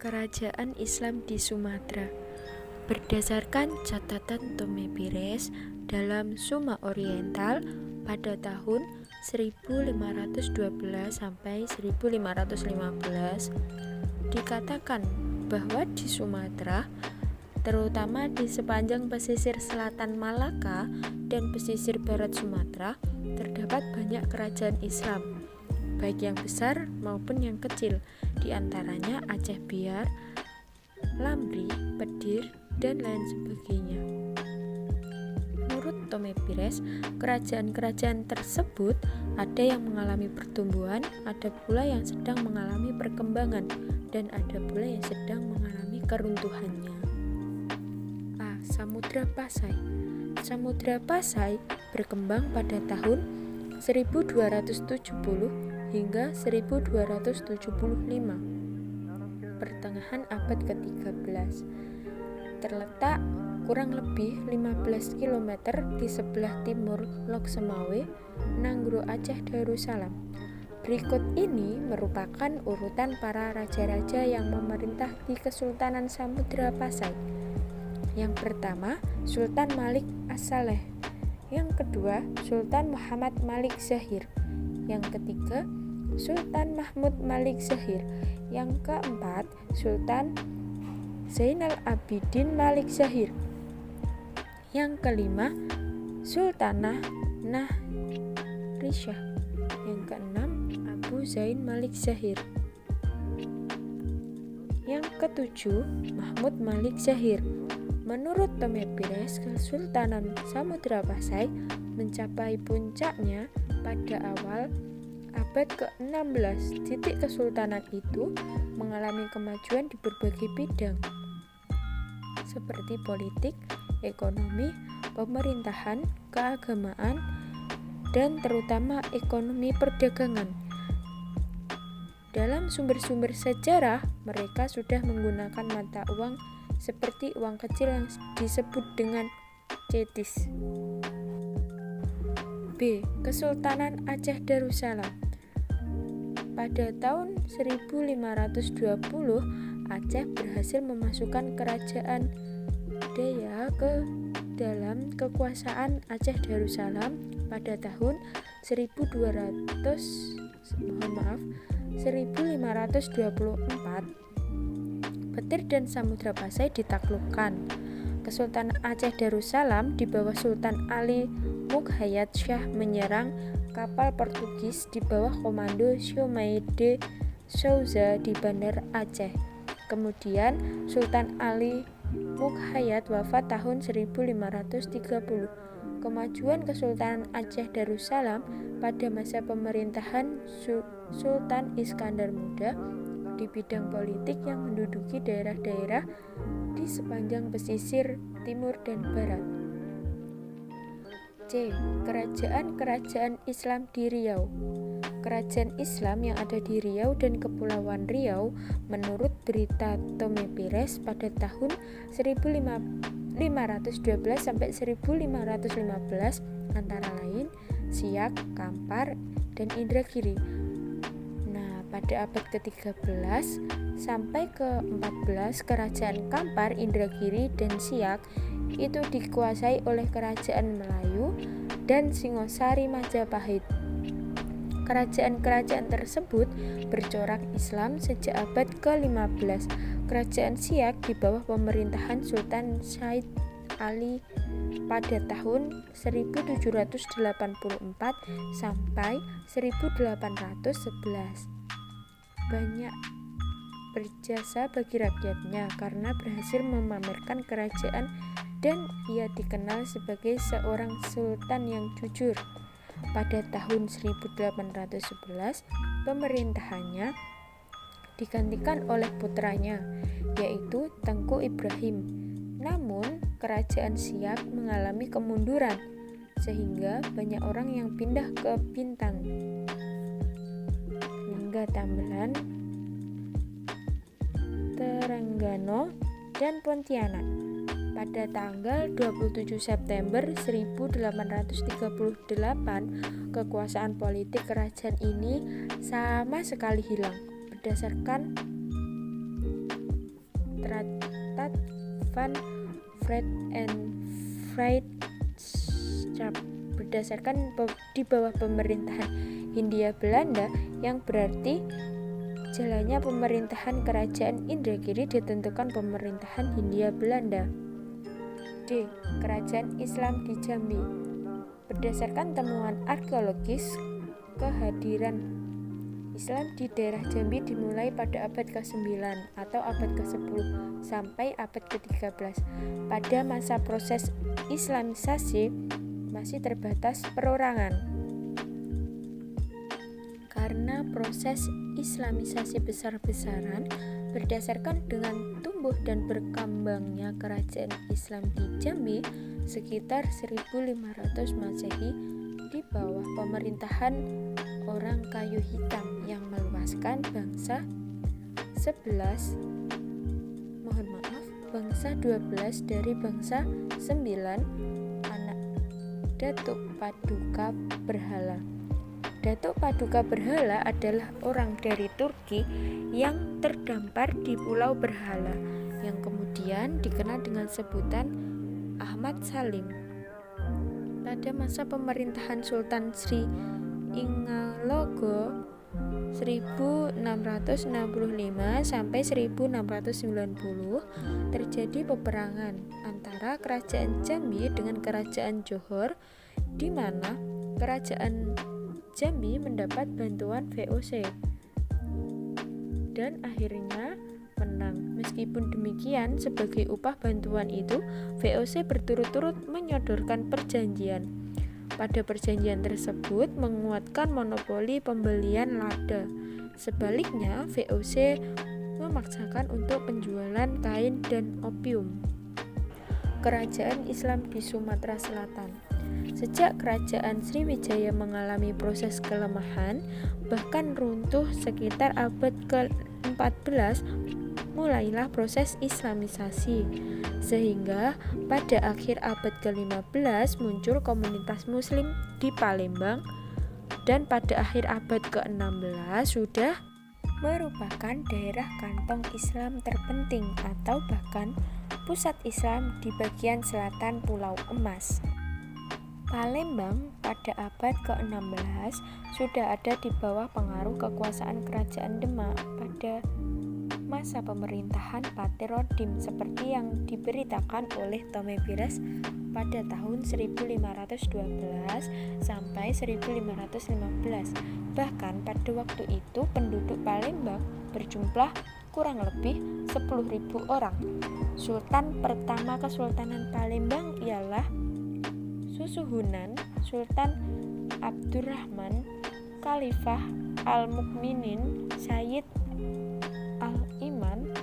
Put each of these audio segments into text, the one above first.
Kerajaan Islam di Sumatera. Berdasarkan catatan Tome Pires dalam Suma Oriental pada tahun 1512 sampai 1515 dikatakan bahwa di Sumatera, terutama di sepanjang pesisir selatan Malaka dan pesisir barat Sumatera, terdapat banyak kerajaan Islam, baik yang besar maupun yang kecil, di antaranya Aceh Biar, Lamri, Pedir, dan lain sebagainya. Menurut Tome Pires, kerajaan-kerajaan tersebut ada yang mengalami pertumbuhan, ada pula yang sedang mengalami perkembangan, dan ada pula yang sedang mengalami keruntuhannya. A. Samudra Pasai. Samudra Pasai berkembang pada tahun 1270 hingga 1275, pertengahan abad ke-13. Terletak kurang lebih 15 km di sebelah timur Lok Semawe, Nanggro Aceh Darussalam. Berikut ini merupakan urutan para raja-raja yang memerintah di Kesultanan Samudra Pasai. Yang pertama, Sultan Malik As-Saleh. Yang kedua, Sultan Muhammad Malik Zahir. Yang ketiga, Sultan Mahmud Malik Zahir. Yang keempat, Sultan Zainal Abidin Malik Zahir. Yang kelima, Sultanah Nahrisyah. Yang keenam, Abu Zain Malik Zahir. Yang ketujuh, Mahmud Malik Zahir. Menurut Tome Pires, Kesultanan Samudra Pasai mencapai puncaknya pada awal abad ke-16. Titik kesultanan itu mengalami kemajuan di berbagai bidang, seperti politik, ekonomi, pemerintahan, keagamaan, dan terutama ekonomi perdagangan. Dalam sumber-sumber sejarah, mereka sudah menggunakan mata uang seperti uang kecil yang disebut dengan cetis. B. Kesultanan Aceh Darussalam. Pada tahun 1520, Aceh berhasil memasukkan kerajaan Daya ke dalam kekuasaan Aceh Darussalam pada tahun 1524. Petir dan Samudra Pasai ditaklukkan. Kesultanan Aceh Darussalam di bawah Sultan Ali Mughayat Shah menyerang kapal Portugis di bawah komando Xiomai de Souza di Bandar Aceh. Kemudian Sultan Ali Mughayat wafat tahun 1530. Kemajuan Kesultanan Aceh Darussalam pada masa pemerintahan Sultan Iskandar Muda di bidang politik yang menduduki daerah-daerah di sepanjang pesisir timur dan barat. C. Kerajaan-kerajaan Islam di Riau. Kerajaan Islam yang ada di Riau dan Kepulauan Riau menurut berita Tome Pires pada tahun 1512 sampai 1515 antara lain Siak, Kampar, dan Indragiri. Pada abad ke-13 sampai ke-14, kerajaan Kampar, Indragiri, dan Siak itu dikuasai oleh kerajaan Melayu dan Singosari Majapahit. Kerajaan-kerajaan tersebut bercorak Islam sejak abad ke-15. Kerajaan Siak di bawah pemerintahan Sultan Said Ali pada tahun 1784 sampai 1811. Banyak berjasa bagi rakyatnya karena berhasil memamerkan kerajaan dan ia dikenal sebagai seorang sultan yang jujur. Pada tahun 1811, pemerintahannya digantikan oleh putranya, yaitu Tengku Ibrahim. Namun, kerajaan Siak mengalami kemunduran, sehingga banyak orang yang pindah ke Bintan, Tambelan, Terengganu, dan Pontianak. Pada tanggal 27 September 1838, kekuasaan politik kerajaan ini sama sekali hilang. Berdasarkan Traktat Van Vrede and Vrijdschap di bawah pemerintahan Hindia Belanda, yang berarti jalannya pemerintahan Kerajaan Indragiri ditentukan pemerintahan Hindia Belanda. D. Kerajaan Islam di Jambi. Berdasarkan temuan arkeologis, kehadiran Islam di daerah Jambi dimulai pada abad ke-9 atau abad ke-10 sampai abad ke-13. Pada masa proses Islamisasi masih terbatas perorangan. Karena proses Islamisasi besar-besaran berdasarkan dengan tumbuh dan berkembangnya kerajaan Islam di Jambi sekitar 1500 Masehi di bawah pemerintahan orang kayu hitam yang meluaskan bangsa 12 dari bangsa 9 anak Datuk Paduka Berhala. Datuk Paduka Berhala adalah orang dari Turki yang terdampar di Pulau Berhala, yang kemudian dikenal dengan sebutan Ahmad Salim. Pada masa pemerintahan Sultan Sri Ingalogo 1665 sampai 1690 terjadi peperangan antara Kerajaan Jambi dengan Kerajaan Johor, di mana Kerajaan Jambi mendapat bantuan VOC dan akhirnya menang. Meskipun demikian, sebagai upah bantuan itu, VOC berturut-turut menyodorkan perjanjian. Pada perjanjian tersebut menguatkan monopoli pembelian lada. Sebaliknya, VOC memaksakan untuk penjualan kain dan opium. Kerajaan Islam di Sumatera Selatan. Sejak Kerajaan Sriwijaya mengalami proses kelemahan, bahkan runtuh sekitar abad ke-14, mulailah proses Islamisasi, sehingga pada akhir abad ke-15 muncul komunitas Muslim di Palembang, dan pada akhir abad ke-16 sudah merupakan daerah kantong Islam terpenting atau bahkan pusat Islam di bagian selatan Pulau Emas. Palembang pada abad ke-16 sudah ada di bawah pengaruh kekuasaan Kerajaan Demak pada masa pemerintahan Paterodim, seperti yang diberitakan oleh Tome Bires pada tahun 1512 sampai 1515. Bahkan pada waktu itu penduduk Palembang berjumlah kurang lebih 10.000 orang. Sultan pertama Kesultanan Palembang ialah Susuhunan Sultan Abdurrahman Khalifah Al-Mukminin Sayyid Al-Iman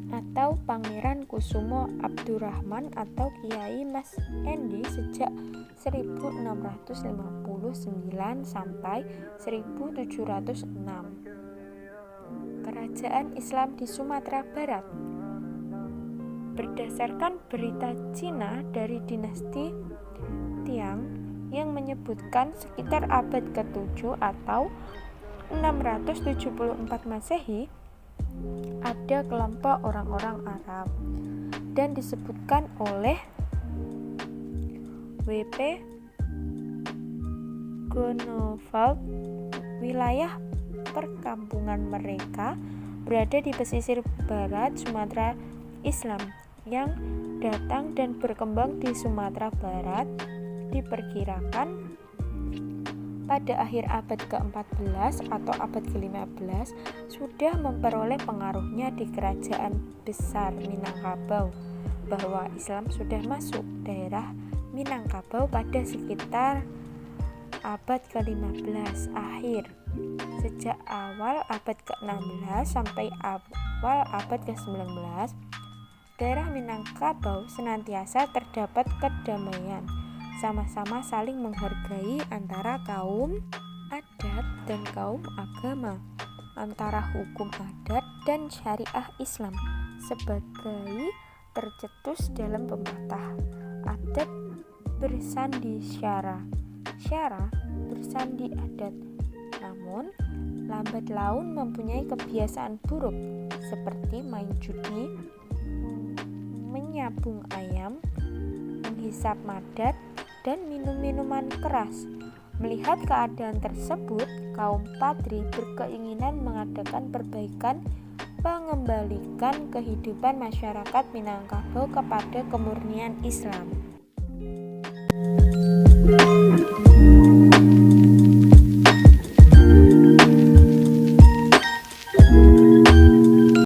atau Pangeran Kusumo Abdurrahman atau Kiai Mas Endi sejak 1659 sampai 1706. Kerajaan Islam di Sumatera Barat. Berdasarkan berita Cina dari dinasti Tiang yang menyebutkan sekitar abad ke-7 atau 674 Masehi, ada kelompok orang-orang Arab dan disebutkan oleh W.P. Grunewald, wilayah perkampungan mereka berada di pesisir barat Sumatera Islam yang datang dan berkembang di Sumatera Barat. Diperkirakan pada akhir abad ke-14 atau abad ke-15 sudah memperoleh pengaruhnya di kerajaan besar Minangkabau, bahwa Islam sudah masuk daerah Minangkabau pada sekitar abad ke-15 akhir. Sejak awal abad ke-16 sampai awal abad ke-19, daerah Minangkabau senantiasa terdapat kedamaian, sama-sama saling menghargai antara kaum adat dan kaum agama, antara hukum adat dan syariah Islam sebagai tercetus dalam pepatah. Adat bersandi syara, syara bersandi adat. Namun, lambat laun mempunyai kebiasaan buruk, seperti main judi, menyabung ayam, menghisap madat, dan minum minuman keras. Melihat keadaan tersebut, kaum Padri berkeinginan mengadakan perbaikan, mengembalikan kehidupan masyarakat Minangkabau kepada kemurnian Islam.